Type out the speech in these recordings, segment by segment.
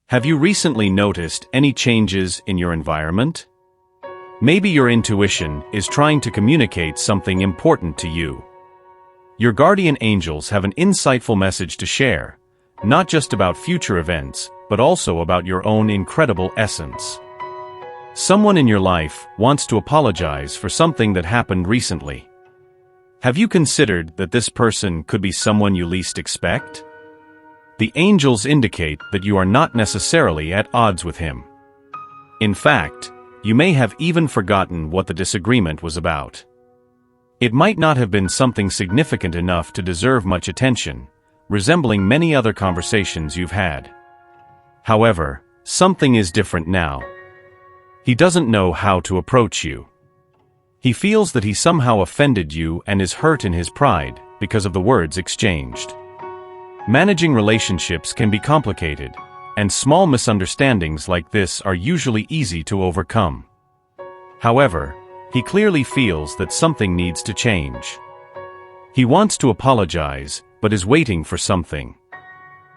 Have you recently noticed any changes in your environment? Maybe your intuition is trying to communicate something important to you. Your guardian angels have an insightful message to share, not just about future events, but also about your own incredible essence. Someone in your life wants to apologize for something that happened recently. Have you considered that this person could be someone you least expect? The angels indicate that you are not necessarily at odds with him. In fact, you may have even forgotten what the disagreement was about. It might not have been something significant enough to deserve much attention, resembling many other conversations you've had. However, something is different now. He doesn't know how to approach you. He feels that he somehow offended you and is hurt in his pride because of the words exchanged. Managing relationships can be complicated, and small misunderstandings like this are usually easy to overcome. However, he clearly feels that something needs to change. He wants to apologize, but is waiting for something.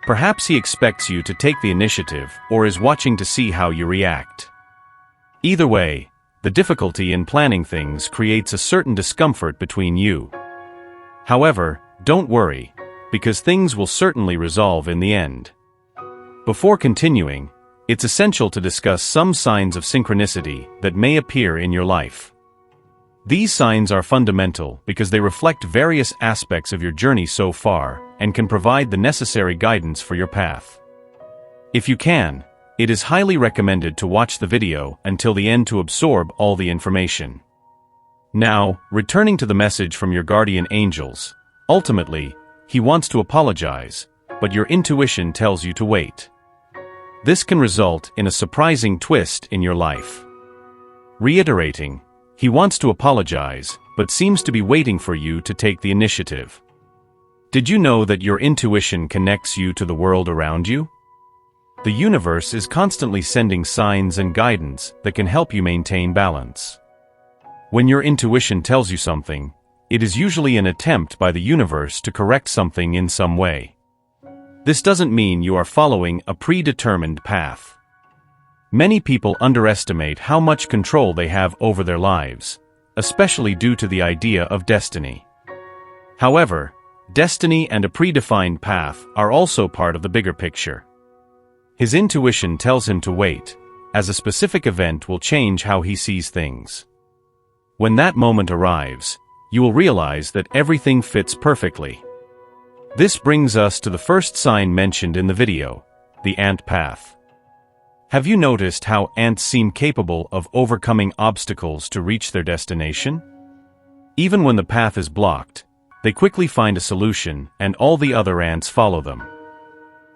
Perhaps he expects you to take the initiative or is watching to see how you react. Either way, the difficulty in planning things creates a certain discomfort between you. However, don't worry, because things will certainly resolve in the end. Before continuing, it's essential to discuss some signs of synchronicity that may appear in your life. These signs are fundamental because they reflect various aspects of your journey so far and can provide the necessary guidance for your path. If you can, it is highly recommended to watch the video until the end to absorb all the information. Now, returning to the message from your guardian angels, ultimately, he wants to apologize, but your intuition tells you to wait. This can result in a surprising twist in your life. Reiterating, he wants to apologize, but seems to be waiting for you to take the initiative. Did you know that your intuition connects you to the world around you? The universe is constantly sending signs and guidance that can help you maintain balance. When your intuition tells you something, it is usually an attempt by the universe to correct something in some way. This doesn't mean you are following a predetermined path. Many people underestimate how much control they have over their lives, especially due to the idea of destiny. However, destiny and a predefined path are also part of the bigger picture. His intuition tells him to wait, as a specific event will change how he sees things. When that moment arrives, you will realize that everything fits perfectly. This brings us to the first sign mentioned in the video, the ant path. Have you noticed how ants seem capable of overcoming obstacles to reach their destination? Even when the path is blocked, they quickly find a solution and all the other ants follow them.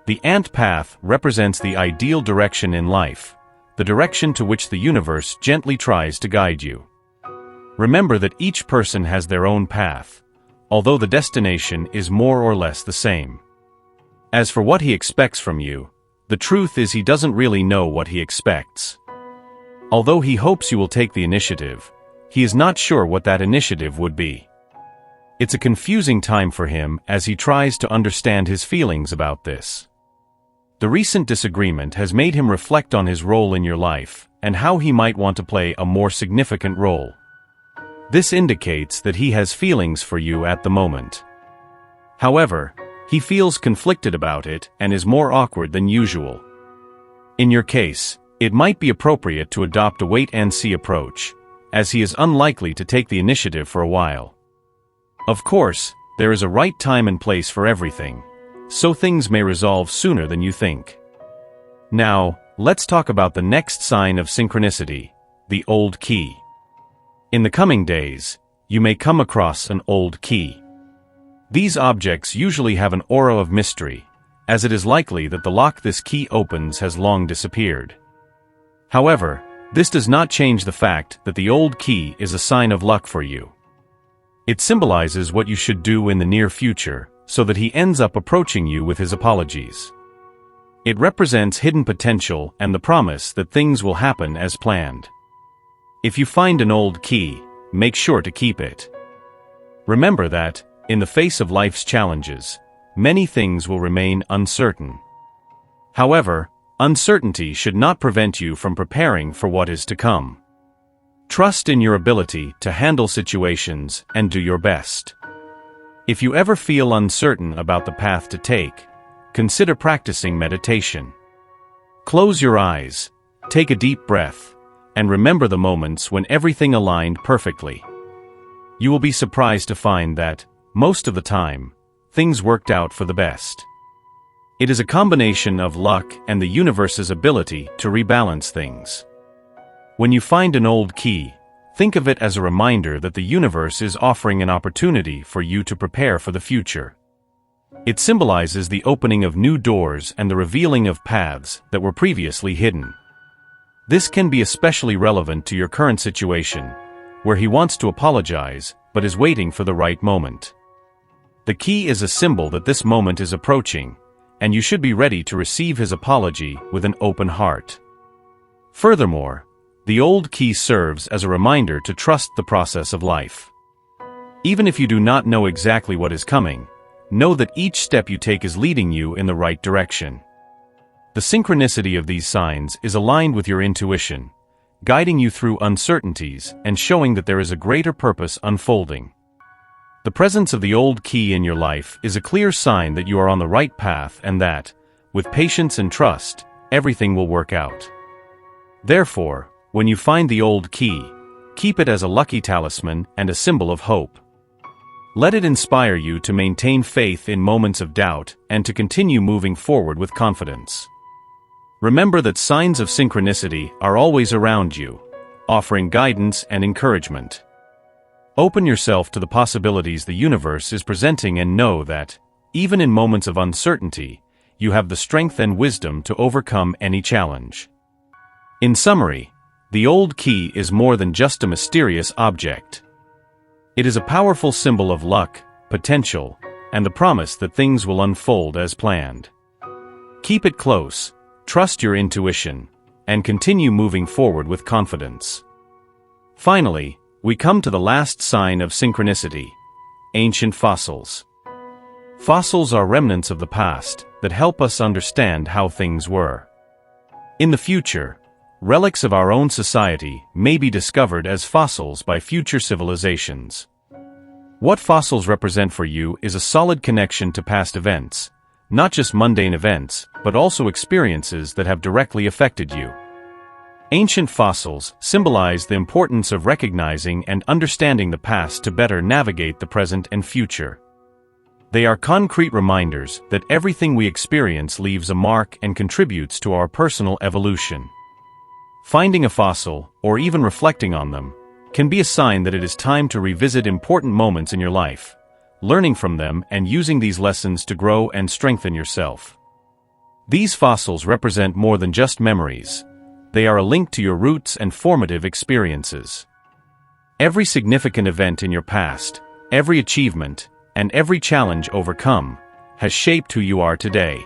The ant path represents the ideal direction in life, the direction to which the universe gently tries to guide you. Remember that each person has their own path, although the destination is more or less the same. As for what he expects from you, the truth is he doesn't really know what he expects. Although he hopes you will take the initiative, he is not sure what that initiative would be. It's a confusing time for him as he tries to understand his feelings about this. The recent disagreement has made him reflect on his role in your life and how he might want to play a more significant role. This indicates that he has feelings for you at the moment. However, he feels conflicted about it and is more awkward than usual. In your case, it might be appropriate to adopt a wait-and-see approach, as he is unlikely to take the initiative for a while. Of course, there is a right time and place for everything, so things may resolve sooner than you think. Now, let's talk about the next sign of synchronicity, the old key. In the coming days, you may come across an old key. These objects usually have an aura of mystery, as it is likely that the lock this key opens has long disappeared. However, this does not change the fact that the old key is a sign of luck for you. It symbolizes what you should do in the near future, so that he ends up approaching you with his apologies. It represents hidden potential and the promise that things will happen as planned. If you find an old key, make sure to keep it. Remember that, in the face of life's challenges, many things will remain uncertain. However, uncertainty should not prevent you from preparing for what is to come. Trust in your ability to handle situations and do your best. If you ever feel uncertain about the path to take, consider practicing meditation. Close your eyes, take a deep breath, and remember the moments when everything aligned perfectly. You will be surprised to find that, most of the time, things worked out for the best. It is a combination of luck and the universe's ability to rebalance things. When you find an old key, think of it as a reminder that the universe is offering an opportunity for you to prepare for the future. It symbolizes the opening of new doors and the revealing of paths that were previously hidden. This can be especially relevant to your current situation, where he wants to apologize but is waiting for the right moment. The key is a symbol that this moment is approaching, and you should be ready to receive his apology with an open heart. Furthermore, the old key serves as a reminder to trust the process of life. Even if you do not know exactly what is coming, know that each step you take is leading you in the right direction. The synchronicity of these signs is aligned with your intuition, guiding you through uncertainties and showing that there is a greater purpose unfolding. The presence of the old key in your life is a clear sign that you are on the right path and that, with patience and trust, everything will work out. Therefore, when you find the old key, keep it as a lucky talisman and a symbol of hope. Let it inspire you to maintain faith in moments of doubt and to continue moving forward with confidence. Remember that signs of synchronicity are always around you, offering guidance and encouragement. Open yourself to the possibilities the universe is presenting and know that, even in moments of uncertainty, you have the strength and wisdom to overcome any challenge. In summary, the old key is more than just a mysterious object. It is a powerful symbol of luck, potential, and the promise that things will unfold as planned. Keep it close, trust your intuition, and continue moving forward with confidence. Finally, we come to the last sign of synchronicity: ancient fossils. Fossils are remnants of the past that help us understand how things were. In the future, relics of our own society may be discovered as fossils by future civilizations. What fossils represent for you is a solid connection to past events, not just mundane events, but also experiences that have directly affected you. Ancient fossils symbolize the importance of recognizing and understanding the past to better navigate the present and future. They are concrete reminders that everything we experience leaves a mark and contributes to our personal evolution. Finding a fossil, or even reflecting on them, can be a sign that it is time to revisit important moments in your life, learning from them and using these lessons to grow and strengthen yourself. These fossils represent more than just memories. They are a link to your roots and formative experiences. Every significant event in your past, every achievement, and every challenge overcome, has shaped who you are today.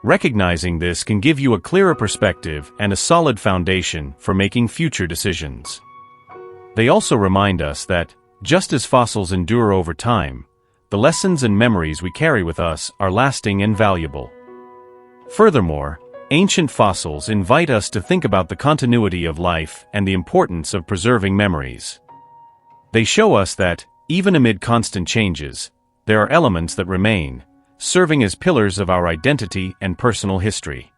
Recognizing this can give you a clearer perspective and a solid foundation for making future decisions. They also remind us that, just as fossils endure over time, the lessons and memories we carry with us are lasting and valuable. Furthermore, ancient fossils invite us to think about the continuity of life and the importance of preserving memories. They show us that, even amid constant changes, there are elements that remain, serving as pillars of our identity and personal history.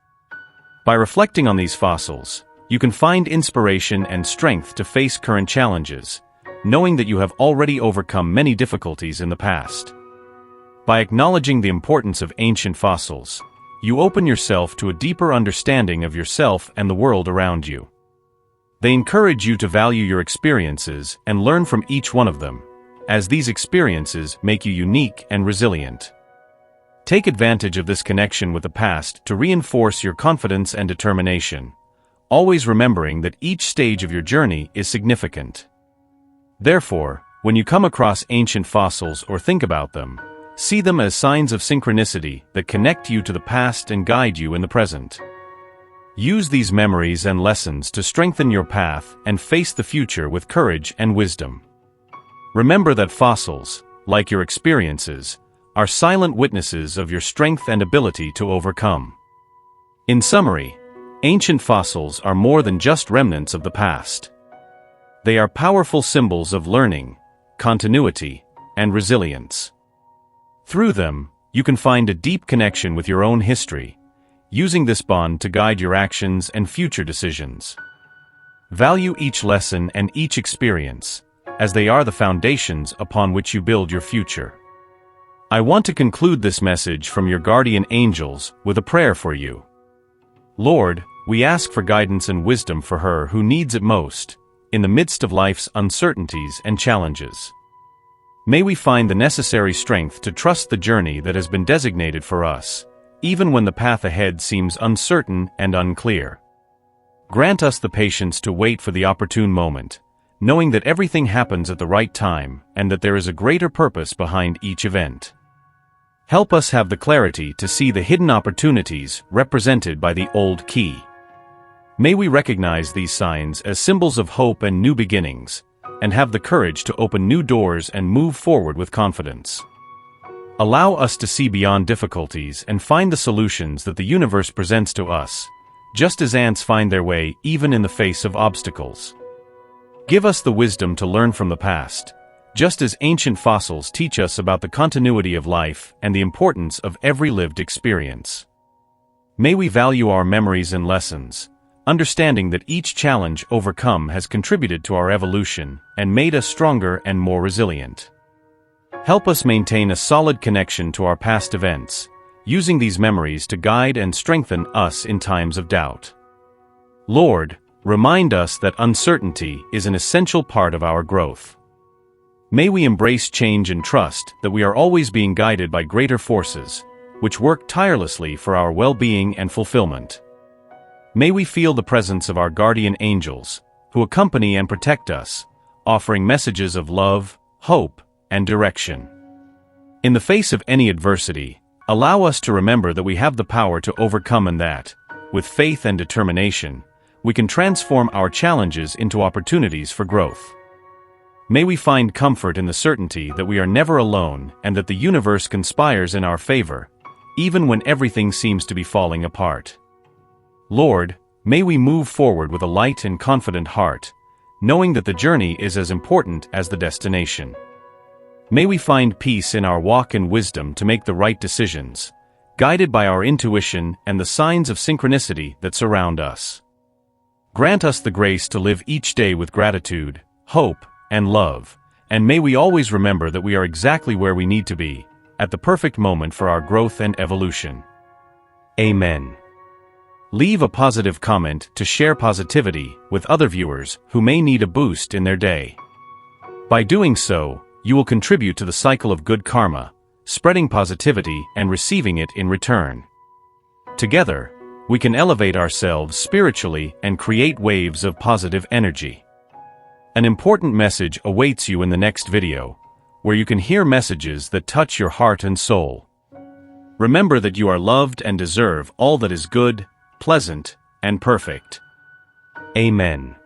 By reflecting on these fossils, you can find inspiration and strength to face current challenges, knowing that you have already overcome many difficulties in the past. By acknowledging the importance of ancient fossils, you open yourself to a deeper understanding of yourself and the world around you. They encourage you to value your experiences and learn from each one of them, as these experiences make you unique and resilient. Take advantage of this connection with the past to reinforce your confidence and determination, always remembering that each stage of your journey is significant. Therefore, when you come across ancient fossils or think about them, see them as signs of synchronicity that connect you to the past and guide you in the present. Use these memories and lessons to strengthen your path and face the future with courage and wisdom. Remember that fossils, like your experiences, are silent witnesses of your strength and ability to overcome. In summary, ancient fossils are more than just remnants of the past. They are powerful symbols of learning, continuity, and resilience. Through them, you can find a deep connection with your own history, using this bond to guide your actions and future decisions. Value each lesson and each experience, as they are the foundations upon which you build your future. I want to conclude this message from your guardian angels with a prayer for you. Lord, we ask for guidance and wisdom for her who needs it most, in the midst of life's uncertainties and challenges. May we find the necessary strength to trust the journey that has been designated for us, even when the path ahead seems uncertain and unclear. Grant us the patience to wait for the opportune moment, knowing that everything happens at the right time and that there is a greater purpose behind each event. Help us have the clarity to see the hidden opportunities represented by the old key. May we recognize these signs as symbols of hope and new beginnings, and have the courage to open new doors and move forward with confidence. Allow us to see beyond difficulties and find the solutions that the universe presents to us, just as ants find their way even in the face of obstacles. Give us the wisdom to learn from the past, just as ancient fossils teach us about the continuity of life and the importance of every lived experience. May we value our memories and lessons, understanding that each challenge overcome has contributed to our evolution and made us stronger and more resilient. Help us maintain a solid connection to our past events, using these memories to guide and strengthen us in times of doubt. Lord, remind us that uncertainty is an essential part of our growth. May we embrace change and trust that we are always being guided by greater forces, which work tirelessly for our well-being and fulfillment. May we feel the presence of our guardian angels, who accompany and protect us, offering messages of love, hope, and direction. In the face of any adversity, allow us to remember that we have the power to overcome and that, with faith and determination, we can transform our challenges into opportunities for growth. May we find comfort in the certainty that we are never alone and that the universe conspires in our favor, even when everything seems to be falling apart. Lord, may we move forward with a light and confident heart, knowing that the journey is as important as the destination. May we find peace in our walk and wisdom to make the right decisions, guided by our intuition and the signs of synchronicity that surround us. Grant us the grace to live each day with gratitude, hope, and love, and may we always remember that we are exactly where we need to be, at the perfect moment for our growth and evolution. Amen. Leave a positive comment to share positivity with other viewers who may need a boost in their day. By doing so, you will contribute to the cycle of good karma, spreading positivity and receiving it in return. Together, we can elevate ourselves spiritually and create waves of positive energy. An important message awaits you in the next video, where you can hear messages that touch your heart and soul. Remember that you are loved and deserve all that is good, pleasant, and perfect. Amen.